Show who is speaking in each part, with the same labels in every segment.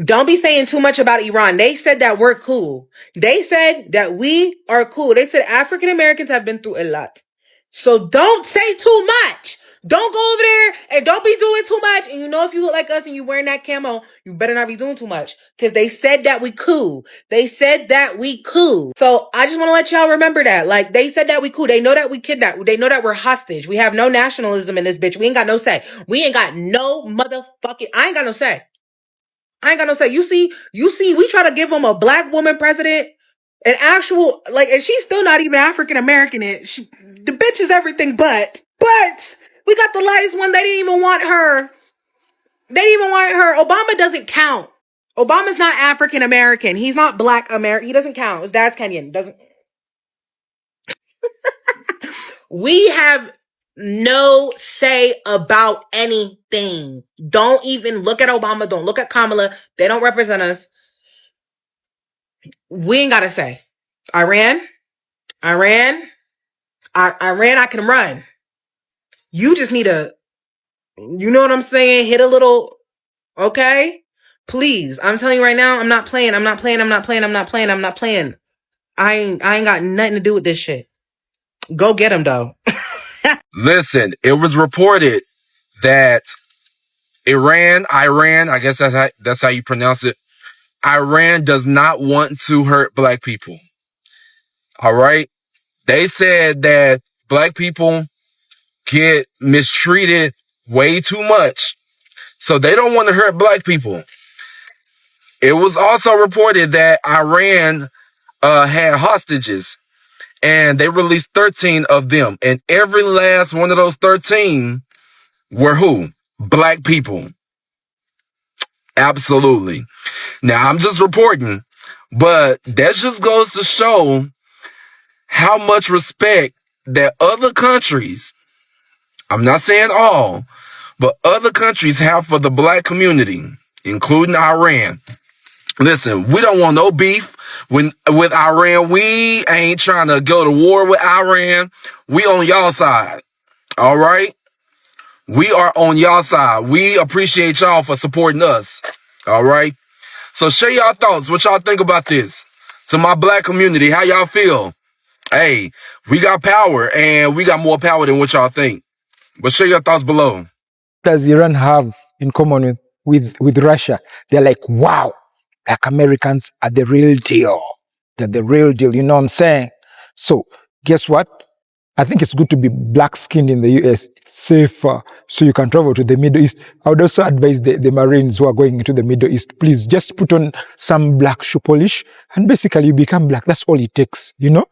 Speaker 1: Don't be saying too much about Iran. They said that we're cool. They said that we are cool. They said African Americans have been through a lot. So don't say too much. Don't go over there and don't be doing too much. And you know, if you look like us and you wearing that camo, you better not be doing too much. Because they said that we cool. They said that we cool. So I just want to let y'all remember that. Like, they said that we cool. They know that we kidnapped. They know that we're hostage. We have no nationalism in this bitch. We ain't got no say. We ain't got no motherfucking... I ain't got no say. I ain't got no say. You see, we try to give them a black woman president, an actual, like, and she's still not even African American. The bitch is everything but we got the lightest one. They didn't even want her. Obama doesn't count. Obama's not African American. He's not black American. He doesn't count. His dad's Kenyan. Doesn't. We have no say about anything. Don't even look at Obama. Don't look at Kamala. They don't represent us. We ain't got to say. Iran, I can run. You just need to, you know what I'm saying? Hit a little, okay? Please. I'm telling you right now, I'm not playing. I ain't got nothing to do with this shit. Go get him, though.
Speaker 2: Listen, it was reported that Iran, I guess that's how you pronounce it. Iran does not want to hurt black people. All right? They said that black people get mistreated way too much. So they don't want to hurt black people. It was also reported that Iran had hostages. And they released 13 of them. And every last one of those 13 were who? Black people. Absolutely. Now, I'm just reporting, but that just goes to show how much respect that other countries, I'm not saying all, but other countries have for the black community, including Iran. Listen, we don't want no beef with Iran. We ain't trying to go to war with Iran. We on y'all side. All right? We are on y'all side. We appreciate y'all for supporting us. All right? So share y'all thoughts. What y'all think about this? To my black community, how y'all feel? Hey, we got power and we got more power than what y'all think. But share your thoughts below.
Speaker 3: Does Iran have in common with Russia? They're like, wow. Like Americans are the real deal. They're the real deal. You know what I'm saying? So guess what? I think it's good to be black-skinned in the US. It's safer, so you can travel to the Middle East. I would also advise the Marines who are going into the Middle East, please just put on some black shoe polish and basically you become black. That's all it takes, you know?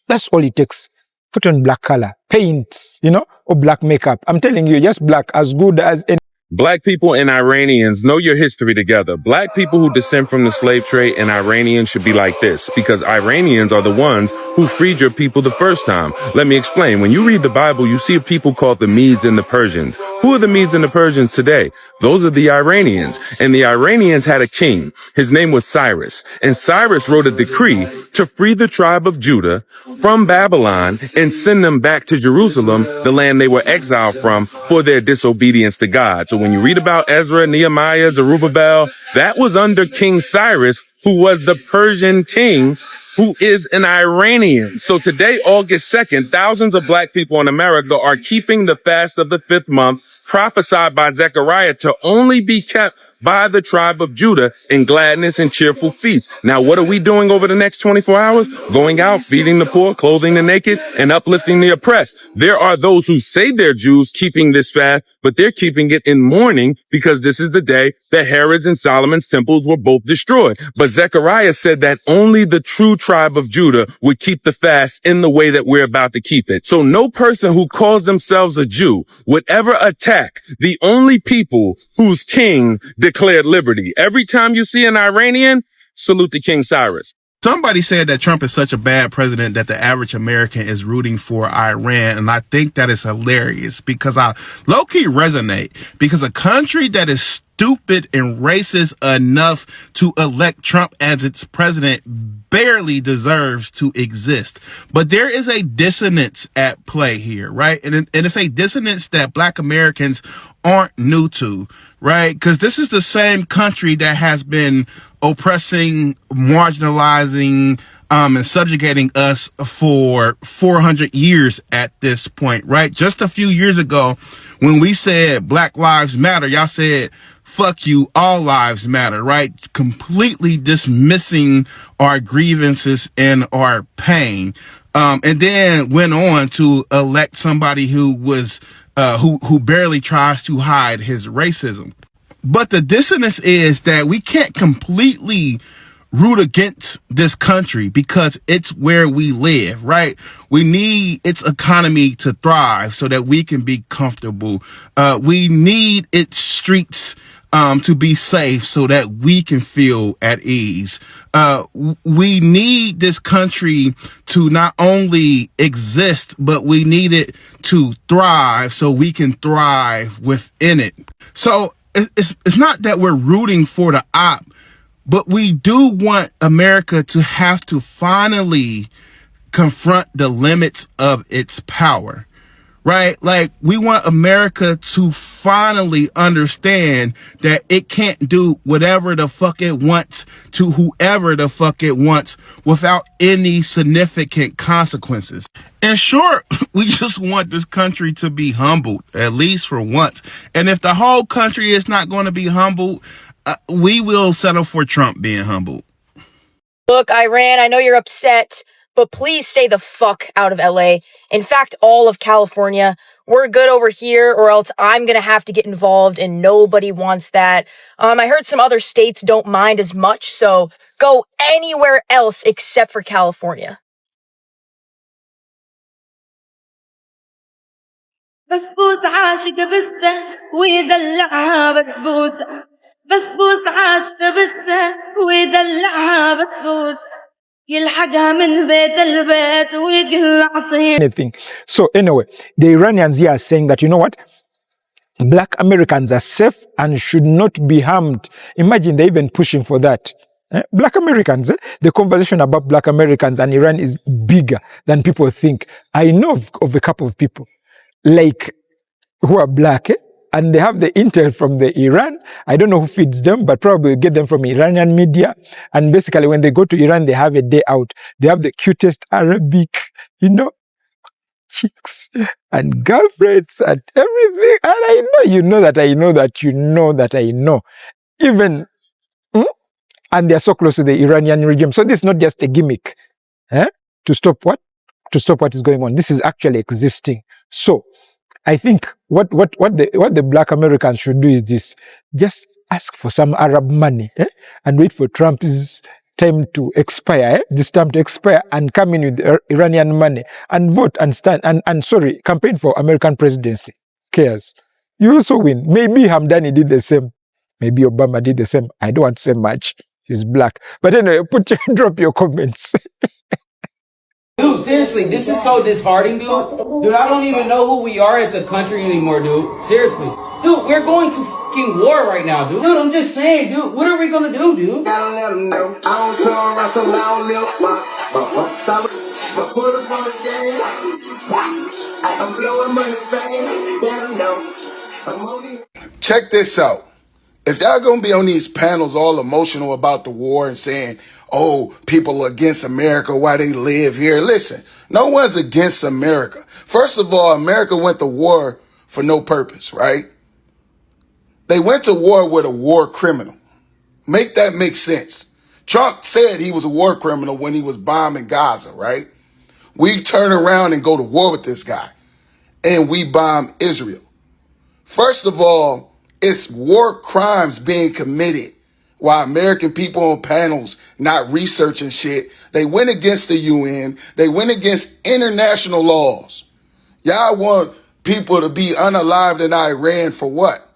Speaker 3: That's all it takes. Put on black color, paint, you know, or black makeup. I'm telling you, just black, as good as any.
Speaker 4: Black people and Iranians, know your history together. Black people who descend from the slave trade and Iranians should be like this, because Iranians are the ones who freed your people the first time. Let me explain. When you read the Bible, you see a people called the Medes and the Persians. Who are the Medes and the Persians today? Those are the Iranians. And the Iranians had a king. His name was Cyrus. And Cyrus wrote a decree to free the tribe of Judah from Babylon and send them back to Jerusalem, the land they were exiled from, for their disobedience to God. So when you read about Ezra, Nehemiah, Zerubbabel, that was under King Cyrus, who was the Persian king, who is an Iranian. So today, August 2nd, thousands of black people in America are keeping the fast of the 5th month, prophesied by Zechariah to only be kept by the tribe of Judah in gladness and cheerful feast. Now, what are we doing over the next 24 hours? Going out, feeding the poor, clothing the naked, and uplifting the oppressed. There are those who say they're Jews keeping this fast, but they're keeping it in mourning because this is the day that Herod's and Solomon's temples were both destroyed. But Zechariah said that only the true tribe of Judah would keep the fast in the way that we're about to keep it. So no person who calls themselves a Jew would ever attack the only people whose king declared liberty. Every time you see an Iranian, salute the King Cyrus.
Speaker 5: Somebody said that Trump is such a bad president that the average American is rooting for Iran. And I think that is hilarious because I low-key resonate, because a country that is stupid and racist enough to elect Trump as its president barely deserves to exist. But there is a dissonance at play here, right? And it's a dissonance that black Americans aren't new to, right? Because this is the same country that has been oppressing, marginalizing, and subjugating us for 400 years at this point, right? Just a few years ago, when we said Black Lives Matter, y'all said, fuck you, all lives matter, right? Completely dismissing our grievances and our pain. And then went on to elect somebody who was, who barely tries to hide his racism. But the dissonance is that we can't completely root against this country because it's where we live, right? We need its economy to thrive so that we can be comfortable. We need its streets to be safe so that we can feel at ease. We need this country to not only exist, but we need it to thrive so we can thrive within it. So it's not that we're rooting for the op, but we do want America to have to finally confront the limits of its power, right? Like, we want America to finally understand that it can't do whatever the fuck it wants to whoever the fuck it wants without any significant consequences. In short, we just want this country to be humbled, at least for once. And if the whole country is not going to be humbled, we will settle for Trump being humbled.
Speaker 6: Look, Iran, I know you're upset, but please stay the fuck out of LA. In fact, all of California. We're good over here, or else I'm gonna have to get involved, and nobody wants that. I heard some other states don't mind as much, so go anywhere else except for California.
Speaker 7: بسبوس عاشق بسه ويدلعها بسبوسة بسبوس عاشق بسه ويدلعها بسبوسة يلحقها من بيت البيت ويقلع فين.
Speaker 3: Anything. So anyway, the Iranians here are saying that, you know what? Black Americans are safe and should not be harmed. Imagine they're even pushing for that. Black Americans, the conversation about Black Americans and Iran is bigger than people think. I know of a couple of people like who are black, and they have the intel from the Iran. I don't know who feeds them, but probably get them from Iranian media. And basically, when they go to Iran, they have a day out. They have the cutest Arabic, chicks and girlfriends and everything. And I know, I know. Even, and they're so close to the Iranian regime. So this is not just a gimmick, to stop what? To stop what is going on. This is actually existing. So I think what the Black Americans should do is this: just ask for some Arab money, and wait for Trump's time to expire, this time to expire, and come in with Iranian money and vote and stand and campaign for American presidency. Cares. You also win. Maybe Hamdani did the same. Maybe Obama did the same. I don't want to say much. He's black. But anyway, drop your comments.
Speaker 8: Dude, seriously, this is so disheartening, dude. Dude, I don't even know who we are as a country anymore, dude. Seriously. Dude, we're going to fucking war right now, dude. Dude, I'm just saying, dude, what are we gonna do, dude?
Speaker 9: Gotta let them know. I don't turn around so loud, put up on the game. I'm blowing money, fame. Gotta know.
Speaker 10: Check this out. If y'all gonna be on these panels all emotional about the war and saying, oh, people are against America, why they live here. Listen, no one's against America. First of all, America went to war for no purpose, right? They went to war with a war criminal. Make that make sense. Trump said he was a war criminal when he was bombing Gaza, right? We turn around and go to war with this guy, and we bomb Israel. First of all, it's war crimes being committed while American people on panels not researching shit. They went against the UN. They went against international laws. Y'all want people to be unalived in Iran for what?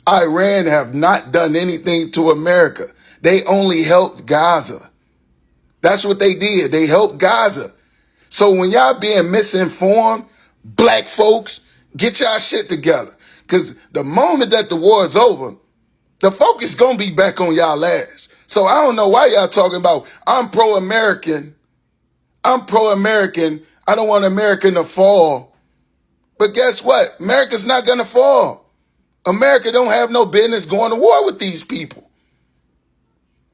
Speaker 10: Iran have not done anything to America. They only helped Gaza. That's what they did. They helped Gaza. So when y'all being misinformed, black folks, get y'all shit together. Because the moment that the war is over, the focus gonna be back on y'all ass. So I don't know why y'all talking about, I'm pro-American. I'm pro-American. I don't want America to fall. But guess what? America's not gonna fall. America don't have no business going to war with these people.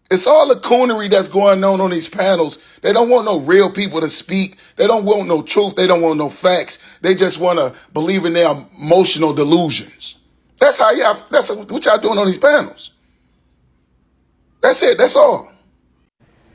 Speaker 10: It's all the coonery that's going on these panels. They don't want no real people to speak. They don't want no truth. They don't want no facts. They just want to believe in their emotional delusions. That's what y'all doing on these panels. That's it. That's all.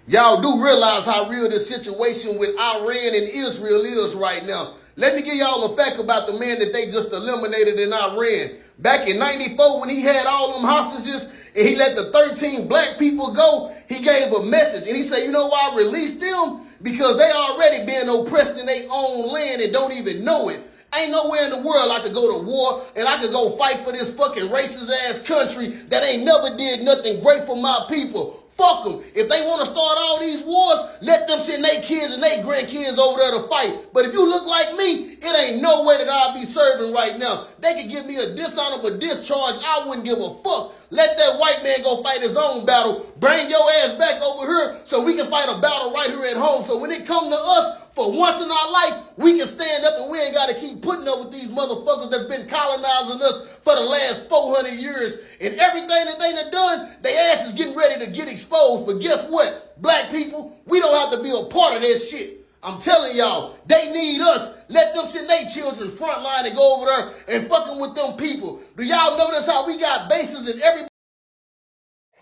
Speaker 11: Y'all do realize how real this situation with Iran and Israel is right now. Let me give y'all a fact about the man that they just eliminated in Iran. Back in 94, when he had all them hostages and he let the 13 black people go, he gave a message. And he said, you know why I released them? Because they already been oppressed in their own land and don't even know it. Ain't nowhere in the world I could go to war and I could go fight for this fucking racist ass country that ain't never did nothing great for my people. Fuck them. If they want to start all these wars, let them send their kids and their grandkids over there to fight. But if you look like me, it ain't no way that I'll be serving right now. They could give me a dishonorable discharge. I wouldn't give a fuck. Let that white man go fight his own battle. Bring your ass back over here so we can fight a battle right here at home. So when it come to us, for once in our life, we can stand up and we ain't got to keep putting up with these motherfuckers that's been colonizing us for the last 400 years. And everything that they done done, their ass is getting ready to get exposed. But guess what? Black people, we don't have to be a part of that shit. I'm telling y'all, they need us. Let them send their children frontline and go over there and fucking with them people. Do y'all notice how we got bases in every...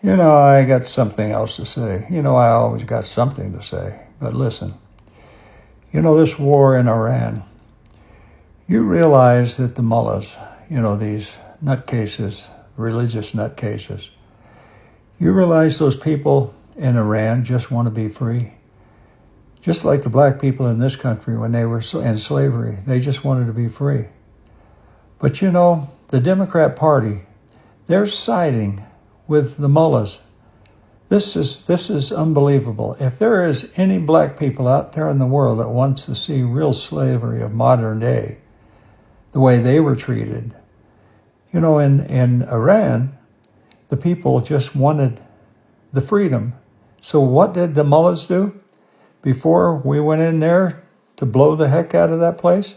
Speaker 12: You know, I got something else to say. You know, I always got something to say. But listen, you know, this war in Iran, you realize that the mullahs, you know, these nutcases, religious nutcases, you realize those people in Iran just want to be free. Just like the black people in this country when they were in slavery, they just wanted to be free. But you know, the Democrat Party, they're siding with the mullahs. This is unbelievable. If there is any black people out there in the world that wants to see real slavery of modern day, the way they were treated, you know, in Iran, the people just wanted the freedom. So what did the mullahs do before we went in there to blow the heck out of that place?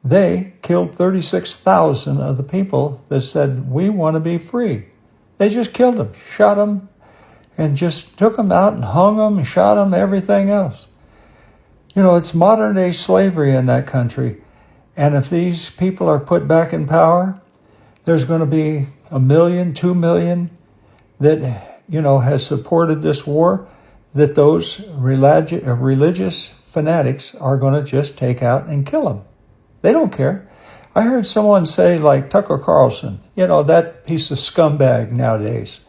Speaker 12: They killed 36,000 of the people that said, we want to be free. They just killed them, shot them, and just took them out and hung them and shot them, everything else. You know, it's modern day slavery in that country. And if these people are put back in power, there's going to be 1 million, 2 million that, you know, has supported this war, that those religious fanatics are going to just take out and kill them. They don't care. I heard someone say, like Tucker Carlson, you know, that piece of scumbag nowadays.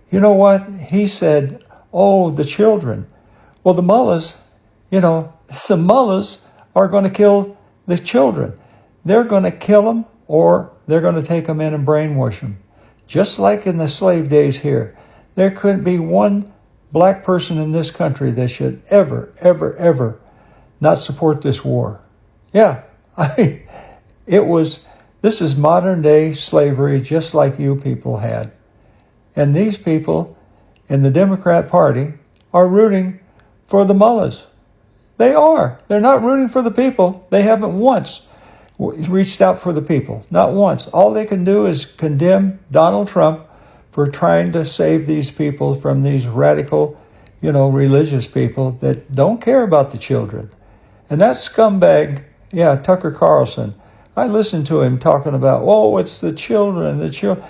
Speaker 12: You know what? He said, oh, the children. Well, the mullahs, you know, the mullahs are going to kill the children. They're going to kill them or they're going to take them in and brainwash them. Just like in the slave days here. There couldn't be one black person in this country that should ever, ever, ever not support this war. Yeah, this is modern day slavery just like you people had. And these people in the Democrat Party are rooting for the mullahs. They are. They're not rooting for the people. They haven't once reached out for the people. Not once. All they can do is condemn Donald Trump for trying to save these people from these radical, you know, religious people that don't care about the children. And that scumbag, yeah, Tucker Carlson, I listened to him talking about, oh, it's the children, the children.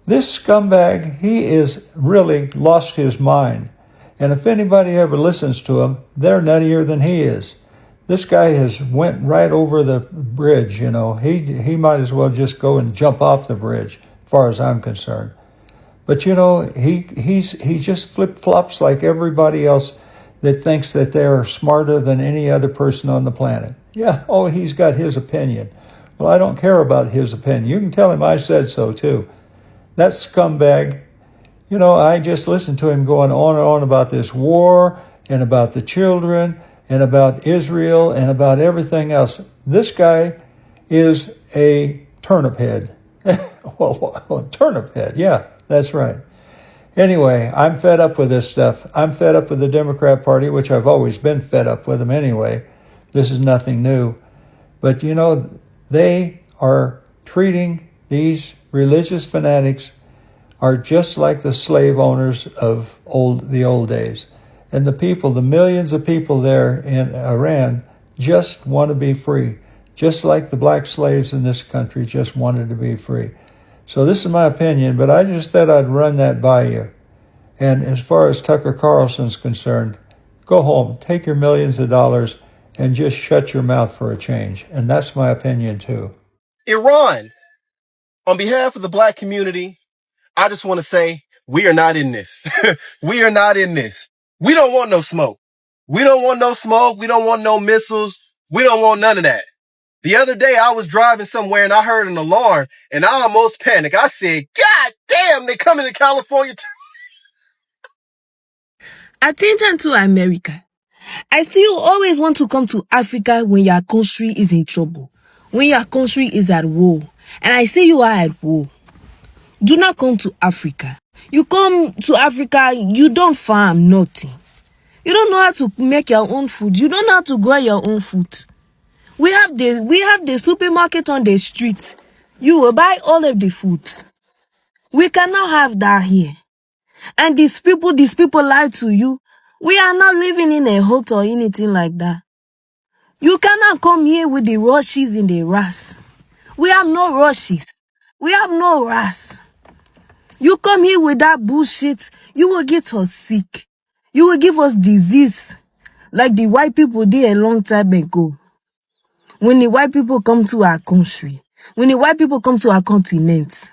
Speaker 12: This scumbag, he is really lost his mind. And if anybody ever listens to him, they're nuttier than he is. This guy has went right over the bridge, you know. He might as well just go and jump off the bridge, as far as I'm concerned. But, you know, he just flip-flops like everybody else that thinks that they're smarter than any other person on the planet. Yeah, oh, he's got his opinion. Well, I don't care about his opinion. You can tell him I said so, too. That scumbag, you know, I just listened to him going on and on about this war and about the children and about Israel and about everything else. This guy is a turnip head. Well, turnip head, yeah, that's right. Anyway, I'm fed up with this stuff. I'm fed up with the Democrat Party, which I've always been fed up with them anyway. This is nothing new. But, you know, they are treating These religious fanatics are just like the slave owners of the old days. And the people, the millions of people there in Iran, just want to be free, just like the black slaves in this country just wanted to be free. So this is my opinion, but I just thought I'd run that by you. And as far as Tucker Carlson's concerned, go home, take your millions of dollars, and just shut your mouth for a change. And that's my opinion too.
Speaker 11: Iran, on behalf of the black community, I just want to say we are not in this. We are not in this. We don't want no smoke. We don't want no smoke. We don't want no missiles. We don't want none of that. The other day I was driving somewhere and I heard an alarm and I almost panicked. I said, God damn, they coming to California.
Speaker 13: Attention to America. I see you always want to come to Africa when your country is in trouble, when your country is at war. And I see you are at war. Do not come to Africa. You come to Africa, you don't farm nothing. You don't know how to make your own food. You don't know how to grow your own food. We have the supermarket on the streets. You will buy all of the food. We cannot have that here. And these people lie to you. We are not living in a hotel or anything like that. You cannot come here with the rushes in the ras. We have no rushes. We have no ras. You come here with that bullshit, you will get us sick. You will give us disease like the white people did a long time ago. When the white people come to our country, when the white people come to our continent,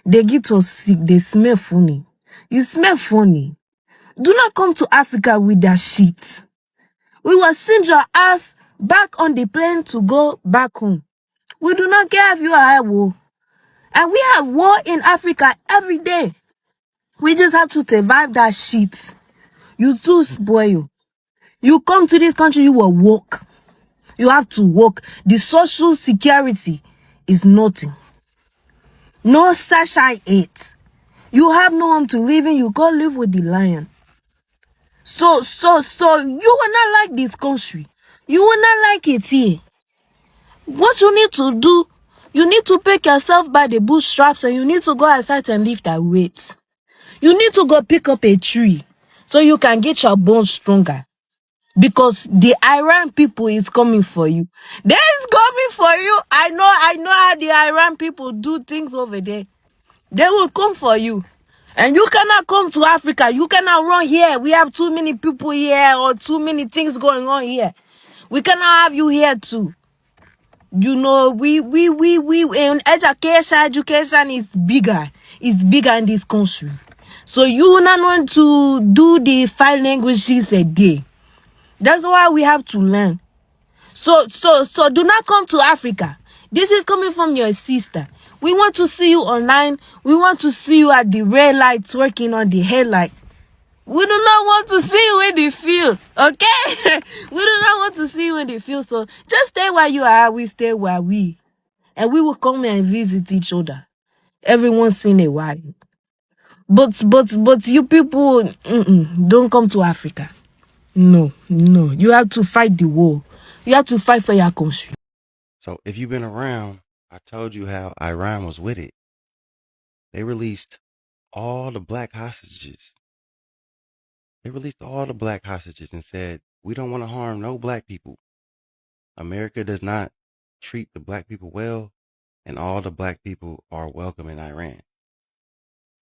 Speaker 13: they get us sick, they smell funny. You smell funny. Do not come to Africa with that shit. We will send your ass back on the plane to go back home. We do not care if you are at war. And we have war in Africa every day. We just have to survive that shit. You too spoil. You come to this country, you will work. You have to work. The social security is nothing. No sashai it. You have no home to live in, you go live with the lion. So you will not like this country. You will not like it here. What you need to do, you need to pick yourself by the bootstraps and you need to go outside and lift that weight. You need to go pick up a tree so you can get your bones stronger. Because the Iran people is coming for you. They is coming for you. I know how the Iran people do things over there. They will come for you. And you cannot come to Africa. You cannot run here. We have too many people here or too many things going on here. We cannot have you here too. You know, we in education is bigger. It's bigger in this country. So you will not want to do the 5 languages a day. That's why we have to learn. So do not come to Africa. This is coming from your sister. We want to see you online. We want to see you at the red lights working on the headlight. We do not want to see you in the field, okay? We do not want to see you in the field. So just stay where you are. We stay where we. And we will come and visit each other every once in a while. But you people, don't come to Africa. No. You have to fight the war. You have to fight for your country.
Speaker 14: So if you've been around, I told you how Iran was with it. They released all the black hostages. They released all the black hostages and said, we don't want to harm no black people. America does not treat the black people well, and all the black people are welcome in Iran.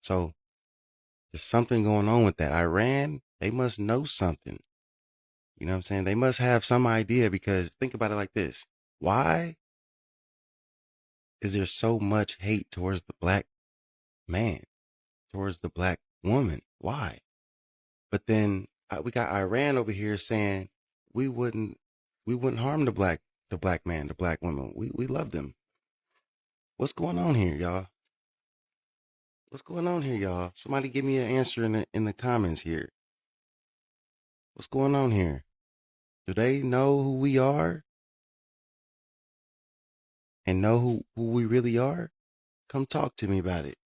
Speaker 14: So there's something going on with that. Iran, they must know something. You know what I'm saying? They must have some idea, because think about it like this. Why is there so much hate towards the black man, towards the black woman? Why? But then we got Iran over here saying we wouldn't harm the black man, the black woman. We love them. What's going on here, y'all? What's going on here, y'all? Somebody give me an answer in the comments here. What's going on here? Do they know who we are? And know who we really are? Come talk to me about it.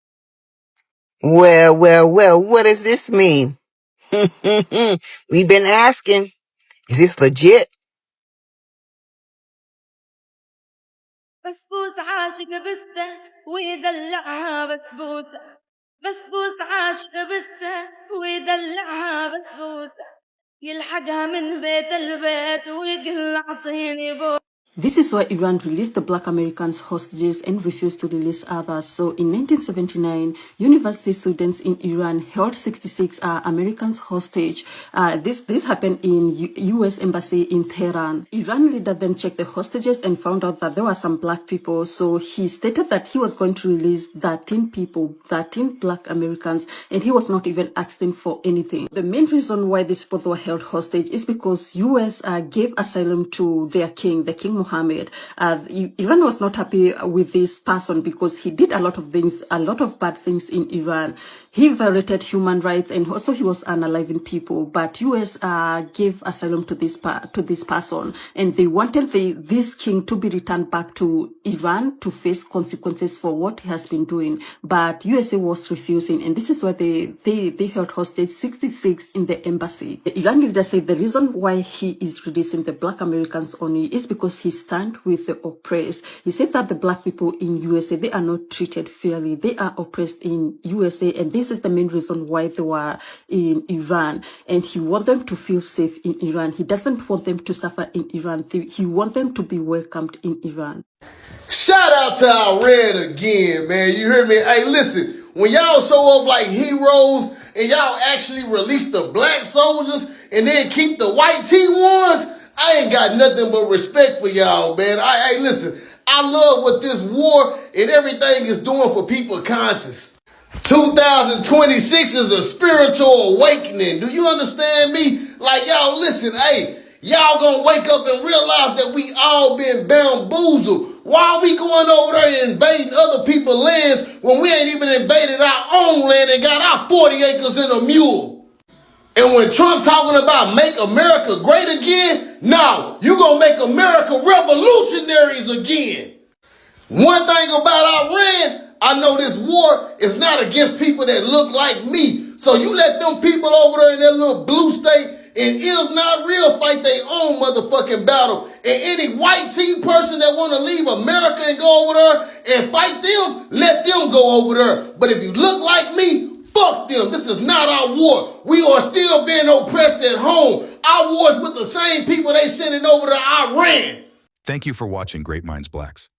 Speaker 15: Well, what does this mean? We've been asking, is this legit?
Speaker 7: بسبوسة عاشق بسة ويدلعها بسبوسة بسبوسة عاشق بسة ويدلعها بسبوسة يلحقها من بيت البيت ويقول اعطيني بوسة.
Speaker 16: This is why Iran released the black Americans hostages and refused to release others. So in 1979, university students in Iran held 66 Americans hostage. This happened in U.S. Embassy in Tehran. Iran leader then checked the hostages and found out that there were some black people. So he stated that he was going to release 13 people, 13 black Americans, and he was not even asking for anything. The main reason why these people were held hostage is because U.S. Gave asylum to their king, the King Mohammed. Iran was not happy with this person because he did a lot of things, a lot of bad things in Iran. He violated human rights and also he was unaliving people. But US gave asylum to this person, and they wanted this king to be returned back to Iran to face consequences for what he has been doing. But USA was refusing, and this is why they held hostage 66 in the embassy. The Iran leader said the reason why he is releasing the black Americans only is because he stands with the oppressed. He said that the black people in USA, they are not treated fairly. They are oppressed in USA, and this is the main reason why they were in Iran. And he wants them to feel safe in Iran. He doesn't want them to suffer in Iran. He wants them to be welcomed in Iran.
Speaker 11: Shout out to Iran again, man. You hear me? Hey, listen, when y'all show up like heroes and y'all actually release the black soldiers and then keep the white T1s, I ain't got nothing but respect for y'all, man. Hey, listen, I love what this war and everything is doing for people conscious. 2026 is a spiritual awakening. Do you understand me? Like, y'all, listen, hey, y'all gonna wake up and realize that we all been bamboozled. Why are we going over there and invading other people's lands when we ain't even invaded our own land and got our 40 acres in a mule? And when Trump talking about make America great again, no, you gonna make America revolutionaries again. One thing about Iran, I know this war is not against people that look like me. So you let them people over there in that little blue state and is not real fight their own motherfucking battle. And any white team person that want to leave America and go over there and fight them, let them go over there. But if you look like me, fuck them. This is not our war. We are still being oppressed at home. Our war is with the same people they sending over to Iran.
Speaker 17: Thank you for watching Great Minds Blacks.